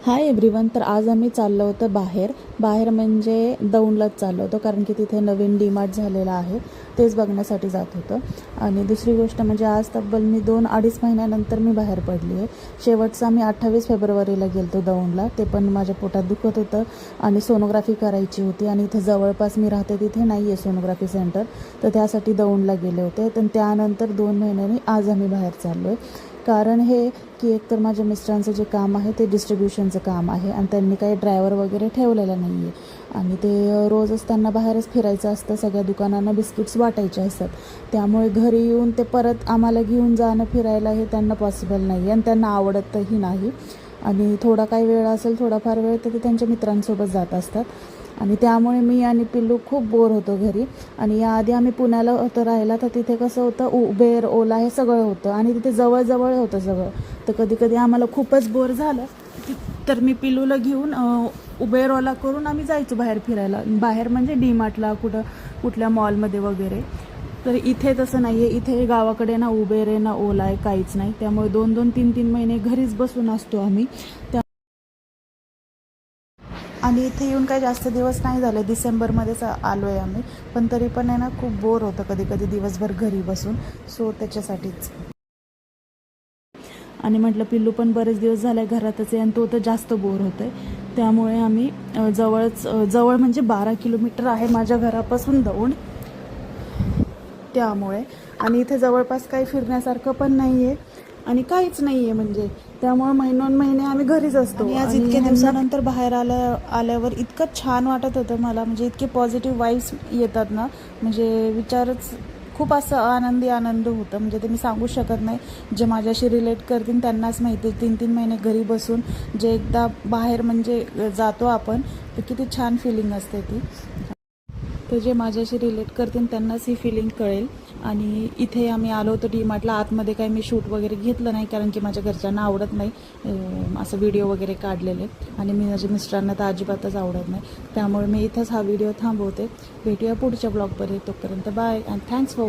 Hi everyone. तर आज आम्ही चाललो होतो बाहेर म्हणजे दौंडलाच चाललो होतो, कारण की तिथे नवीन डीमार्ट झालेला आहे, तेच बघण्यासाठी जात होतं. आणि दुसरी गोष्ट म्हणजे आज तब्बल मी 2-2.5 महिन्यानंतर मी बाहेर पडली आहे. शेवटचा आम्ही 28 फेब्रुवारीला गेलो होतो दौंडला, ते पण माझ्या पोटात दुखत होतं आणि सोनोग्राफी करायची होती. आणि इथे जवळपास मी राहते तिथे नाही आहे सोनोग्राफी सेंटर, तर त्यासाठी दौंडला गेले होते. तर त्यानंतर 2 महिन्यांनी आज आम्ही बाहेर चाललो आहे. कारण हे की एकतर माझ्या मिस्टरांचं जे काम आहे ते डिस्ट्रीब्युशनचं काम आहे आणि त्यांनी काही ड्रायव्हर वगैरे ठेवलेला नाही आहे. आणि ते रोजच त्यांना बाहेरच फिरायचं असतं, सगळ्या दुकानांना बिस्किट्स वाटायचे असतात. त्यामुळे घरी येऊन ते परत आम्हाला घेऊन जाणं फिरायला हे त्यांना पॉसिबल नाही आहे आणि त्यांना आवडतही नाही. आणि थोडा काही वेळ असेल, थोडाफार वेळ तर ते त्यांच्या मित्रांसोबत जात असतात. आणि त्यामुळे मी आणि पिल्लू खूप बोर होतो घरी. आणि याआधी आम्ही पुण्याला होतं राहायला, तर तिथे कसं होतं, उबेर ओला हे सगळं होतं आणि तिथे जवळ होतं सगळं. तर कधी कधी आम्हाला खूपच बोर झालं तर मी पिल्लूला घेऊन उबेर ओला करून आम्ही जायचो बाहेर फिरायला, बाहेर म्हणजे डीमार्टला, कुठल्या मॉलमध्ये वगैरे. तर इथे तसं नाही आहे. इथे गावाकडे ना उबेर आहे ना ओला आहे, काहीच नाही. त्यामुळे 2-2, 3-3 महिने घरीच बसून असतो आम्ही. आणि इथे येऊन काही जास्त दिवस नाही झाले, डिसेंबरमध्येच आलो आहे आम्ही. पण तरी पण आहे ना, खूप बोर होतं कधी कधी दिवसभर घरी बसून. सो त्याच्यासाठीच. आणि म्हटलं पिल्लू पण बरेच दिवस झाले घरातच आहे आणि तो तर जास्त बोर होतो आहे. त्यामुळे आम्ही जवळ म्हणजे 12 किलोमीटर आहे माझ्या घरापासून दौंड. त्यामुळे आणि इथे जवळपास काही फिरण्यासारखं पण नाही आहे आणि काहीच नाही आहे म्हणजे. त्यामुळे महिने आम्ही घरीच असतो. आणि आज इतक्या दिवसानंतर बाहेर आल्यावर इतकं छान वाटत होतं मला, म्हणजे इतके पॉझिटिव्ह वाईब्स येतात ना, म्हणजे विचारच. खूप असं आनंद होतं, म्हणजे ते मी सांगू शकत नाही. जे माझ्याशी रिलेट करतील त्यांनाच माहिती. 3-3 महिने घरी बसून जे एकदा बाहेर म्हणजे जातो आपण, तर किती छान फिलिंग असते ती. तर जे माझ्याशी रिलेट करतील त्यांनाच ही फिलिंग कळेल. आणि इथे आम्ही आलो होतो डीमार्टला. आतमध्ये काही मी शूट वगैरे घेतलं नाही, कारण की माझ्या घरच्यांना आवडत नाही असं व्हिडिओ वगैरे काढलेले. आणि माझ्या मिस्टरांना तर अजिबातच आवडत नाही. त्यामुळे मी इथंच हा व्हिडिओ थांबवते. भेटूया पुढच्या ब्लॉगमध्ये. तोपर्यंत बाय अँड थँक्स फॉर